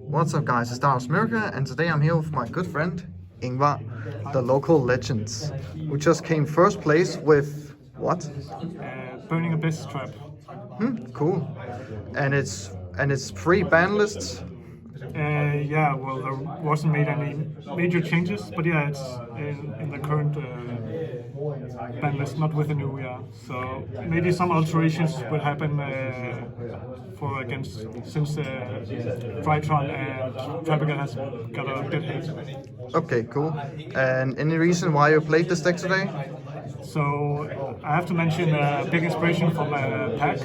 What's up guys, it's Dante America, and today I'm here with my good friend Ingvar, the local legends, who just came first place with what? Burning Abyss trap. Cool. And it's free ban lists. Yeah, well, there wasn't made any major changes, but yeah, it's in the current ban list, not with the new, yeah. So maybe some alterations will happen since Tritron and Trapica has got a bit hate. Okay, cool. And any reason why you played this deck today? So I have to mention a big inspiration from Pack.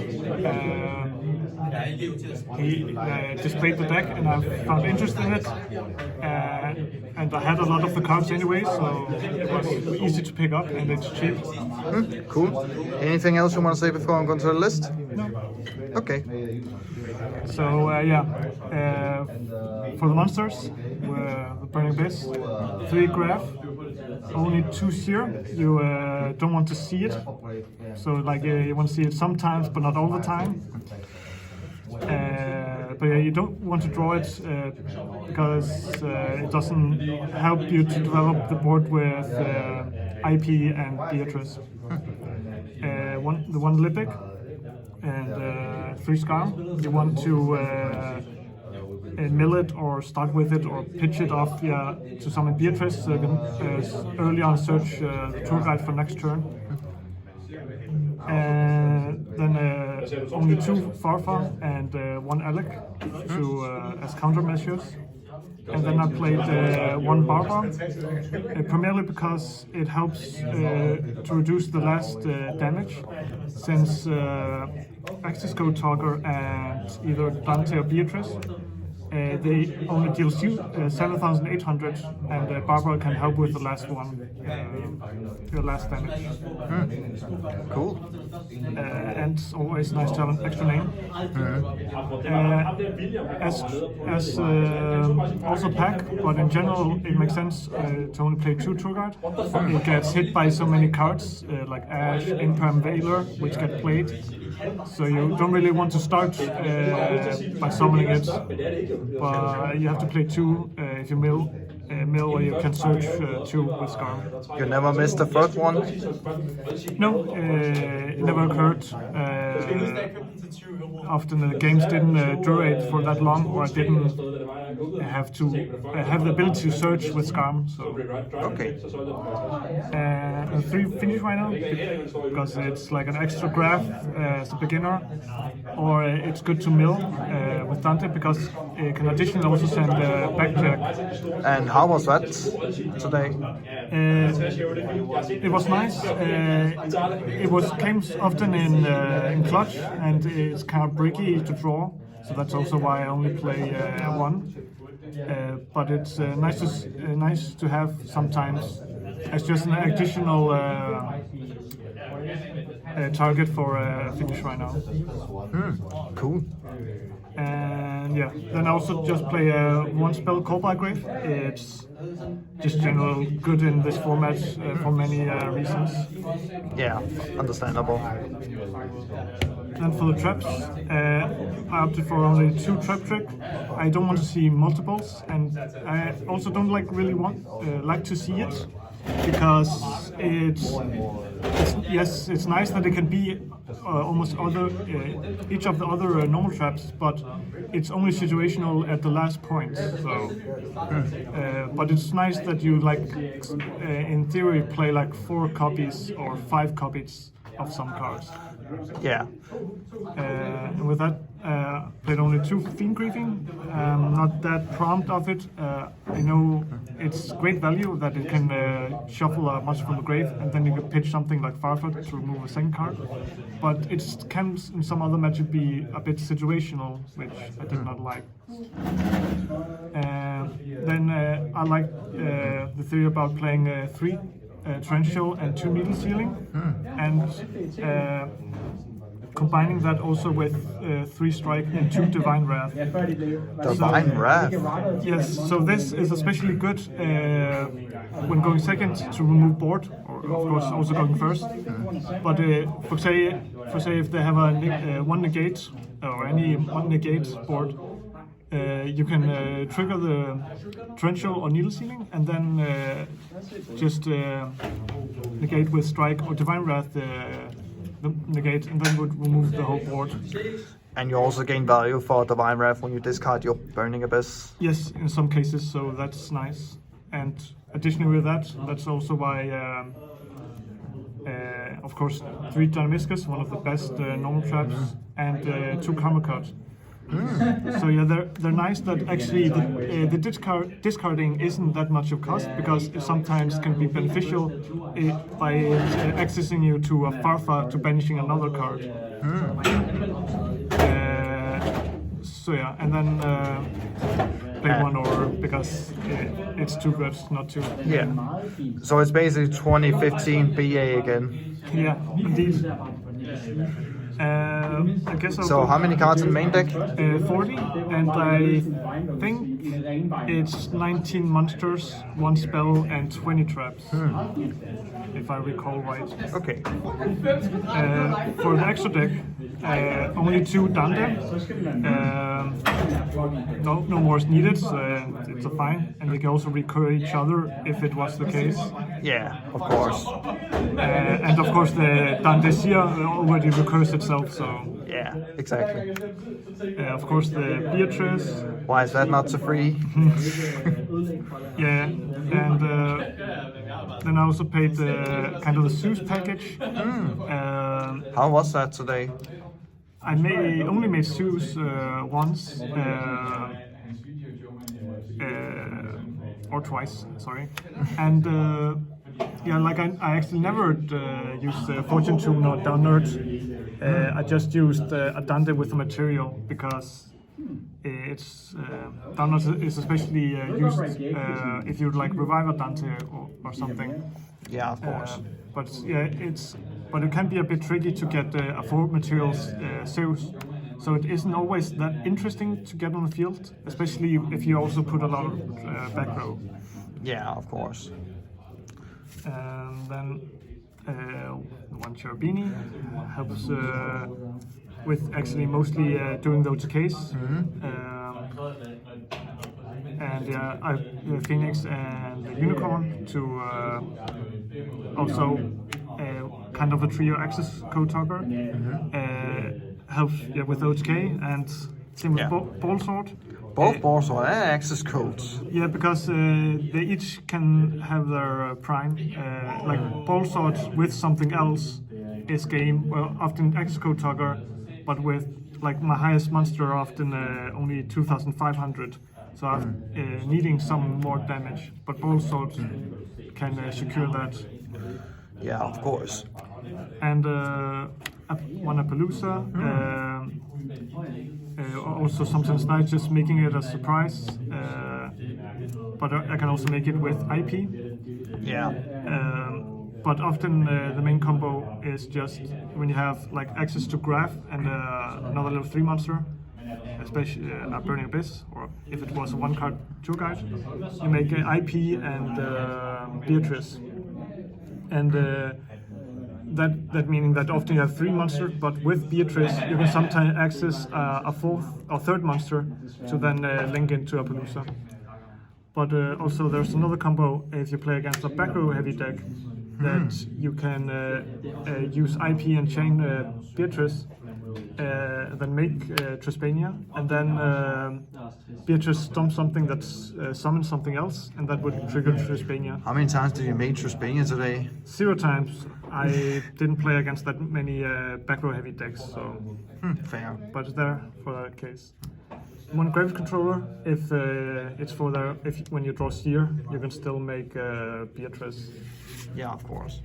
He displayed the deck and I found interest in it, and I had a lot of the cards anyway, so it was easy to pick up and it's cheap. Cool. Anything else you want to say before I'm going to the list? No. Okay. So for the monsters, the Burning Abyss, 3 graph, only 2 seer. You don't want to see it, so like you want to see it sometimes, but not all the time. But yeah, you don't want to draw it because it doesn't help you to develop the board with IP and Beatrice. The one Lipic and 3 Scarm. You want to mill it or start with it or pitch it off to summon Beatrice so you can early on search the tour guide for next turn. Then only 2 Farfa and 1 Alec as countermeasures. And then I played 1 Barbar, primarily because it helps to reduce the last damage, since Access Code Talker and either Dante or Beatrice, they only deal 7,800, and Barbara can help with the last one, the last damage. Cool. And always nice to have an extra name. As also Pack, but in general it makes sense to only play 2 tour guard. It gets hit by so many cards like Ash, Imperm, Veiler, which get played. So you don't really want to start by summoning it, but you have to play 2 if you mill, or you can search 2 with Scarm. You never missed the third one? No, it never occurred. Often the games didn't durate for that long, or I didn't have the ability to search with Scarm. So Okay. 3 finish right now because it's like an extra graph as a beginner, or it's good to mill with Dante because it can additionally also send backjack. And how was that today? It was nice. It came often in clutch, and it's kind of bricky to draw, so that's also why I only play 1. But it's nice to have sometimes as just an additional target for finish right now. Cool. And yeah, then I also just play 1 spell, Cobalt Grave. It's just general good in this format for many reasons. Yeah, understandable. And for the traps, I opted for only 2 trap trick. I don't want to see multiples, and I also don't like to see it, because it's nice that it can be almost each of the other normal traps, but it's only situational at the last point. So, but it's nice that you in theory play like 4 copies or 5 copies of some cards. Yeah. And with that, played only 2 Fiend Grieving. Not that prompt of it. I know it's great value that it can shuffle a monster from the grave, and then you can pitch something like Farfoot to remove a second card. But it can, in some other matchup, be a bit situational, which I did not like. Then I like the theory about playing 3 Torrential and 2 Needle Sealing, and combining that also with 3 Strike and 2 Divine Wrath. Divine Wrath? Yes, so this is especially good when going second to remove board, or of course also going first. But for say if they have a 1 negate or any 1 negate board, you can trigger the torrential or needle sealing, and then just negate with strike or divine wrath the negate, and then would remove the whole board. And you also gain value for Divine Wrath when you discard your Burning Abyss. Yes, in some cases, so that's nice. And additionally with that, that's also why, of course, 3 Dynamiscus, one of the best normal traps, and 2 Karma Cut. So yeah, they're nice that actually the discarding isn't that much of cost, because it sometimes can be beneficial by accessing you to a Farfa to banishing another card. So yeah, and then play 1 over, because it's too good not to. Yeah. So it's basically 2015 BA again. Yeah, indeed. I guess I'll So how many cards in main deck? 40, and I think it's 19 monsters, 1 spell, and 20 traps, if I recall right. Okay. For the extra deck, only 2 Dante. No more is needed, it's a fine, and they can also recur each other if it was the case. Yeah, of course. And of course the Dante Seer already recurs itself, so... Yeah, exactly. Of course the Beatrice. Why is that not so free? Yeah, and then I also paid kind of the Zeus package. How was that today? I only made Zeus once, or twice, sorry. And yeah, like I actually never used Fortune Tune or Down Nerd. I just used a Dante with the material, because it's Down Nerd is especially used if you'd like revive a Dante or something. Yeah, of course. But yeah, but it can be a bit tricky to get a 4 materials Zeus. So it isn't always that interesting to get on the field, especially if you also put a lot of back row. Yeah, of course. And then 1 Cherubini helps with actually mostly doing the OTKs. And yeah, I have Phoenix and the Unicorn to also kind of a trio access code talker. Helps with OTK, and same with Ball Sword. Both balls are access codes. Yeah, because they each can have their prime. Like Ball Sword with something else is game, well, often access code talker, but with like my highest monster often only 2,500. So I'm needing some more damage, but Ball Sword can secure that. Yeah, of course. And one Appaloosa. Also sometimes nice just making it a surprise, but I can also make it with IP. Yeah. But often the main combo is just when you have like access to Graph and another level 3 monster, especially a Burning Abyss, or if it was a 1-card tour guide, you make IP and Beatrice. And that meaning that often you have 3 monsters, but with Beatrice you can sometimes access a 4th or 3rd monster to then link into Appaloosa. But also there's another combo if you play against a back row heavy deck, that you can use IP and chain Beatrice, then make Trispania, and then Beatrice stomps something that summons something else, and that would trigger Trispania. How many times did you make Trispania today? 0 times. I didn't play against that many back row heavy decks, so Fair. but it's there for that case. 1 Gravity Controller, if it's for the when you draw Seer, you can still make Beatrice. Yeah, of course.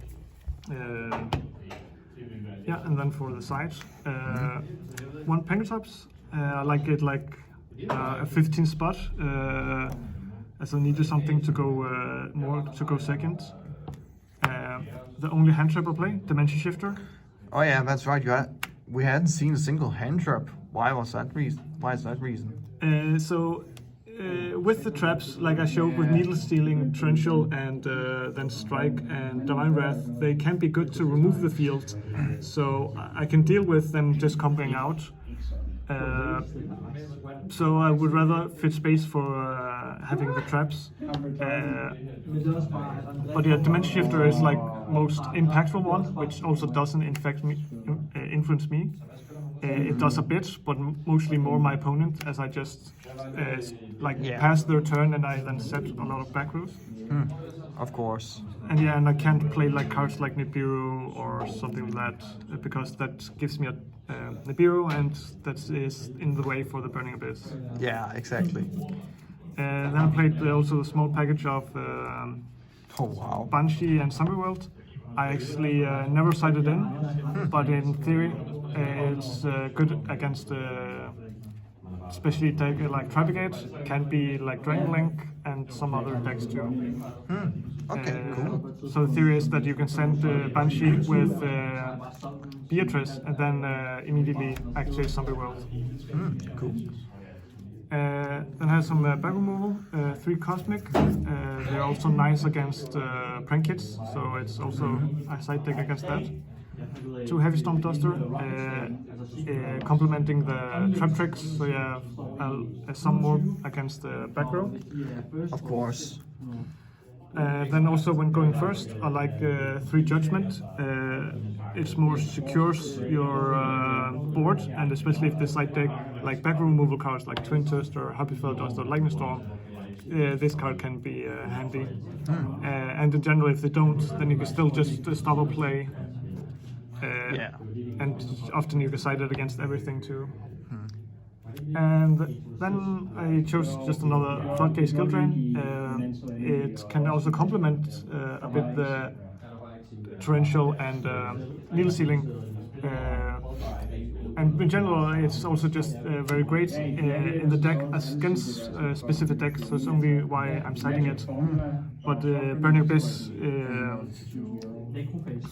Yeah, and then for the side, 1 Pengutops. I like it like a 15 spot, as I needed something to go more to go second. The only hand trap I play, Dimension Shifter. Oh yeah, that's right. We hadn't seen a single hand trap. Why was that reason? Why is that reason? With the traps, like I showed with Needle Stealing, Torrential, and then Strike and Divine Wrath, they can be good to remove the field, so I can deal with them just comboing out. so I would rather fit space for having the traps. But yeah, Dimension Shifter is like most impactful one, which also doesn't influence me. It does a bit, but mostly more my opponent, as I just pass their turn and I then set a lot of back rows. Of course. And yeah, and I can't play like cards like Nibiru or something like that, because that gives me a Nibiru, and that is in the way for the Burning Abyss. Yeah, exactly. Then I played also a small package of Oh wow. Banshee and Zombie World. I actually never sighted in, but in theory it's good against especially like Trapigate, can be like Dragon Link and some other decks too. Okay, cool. So the theory is that you can send Banshee with Beatrice and then immediately activate Zombie World. Cool. Then has some back removal, 3 Cosmic. They're also nice against Prank Hits, so it's also a side deck against that. 2 Heavy Storm Duster, complementing the Trap Tricks, so yeah, some more against the back row. Of course. Then also when going first, I like 3 Judgment. It more secures your board, and especially if the side deck like back removal cards like Twin Thruster, Happy Feather Duster, Lightning Storm, this card can be handy. And in general, if they don't, then you can still just stop or play. And often you can side it against everything too. And then I chose just another Floodgate Skill Drain. It can also complement a bit the Torrential and Needle Sealing. And in general, it's also just very great in the deck against specific decks, so it's only why I'm citing it. But Burning Abyss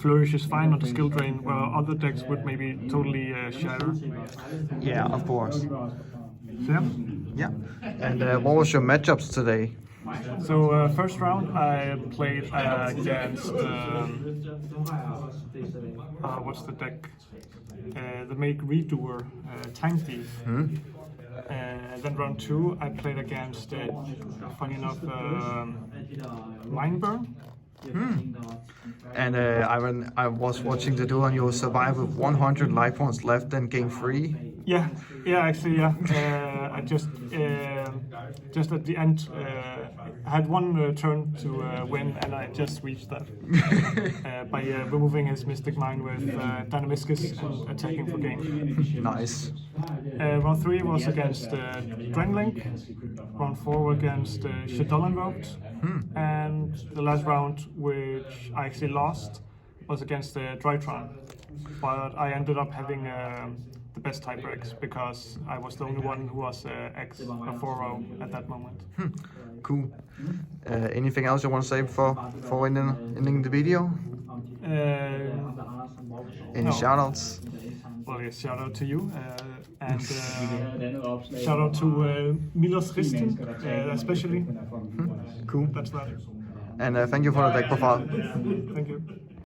flourishes fine on the Skill Drain, while other decks would maybe totally shatter. Yeah, of course. So yeah. Yeah. And what was your matchups today? So first round I played against what's the deck? The Make Redoer, Time Thief. Then round 2 I played against, funny enough, Mindburn. And I was watching the duel and you survived with 100 life points left and game 3. Yeah, actually, yeah. I just at the end I had one turn to win, and I just reached that by removing his Mystic Mine with Dynamiscus and attacking for game. Nice. Round 3 was against Drenlink. Round 4 against Shadowland Invoked. And the last round, which I actually lost, was against Drytron. But I ended up having the best tiebreaks because I was the only one who was X 4-0 at that moment. Cool. Anything else you want to say before ending the video? Any shoutouts? Well, yes, shout out to you, and shout out to Milos Ristin, especially. Cool. That's that. And thank you for the deck profile. Thank you.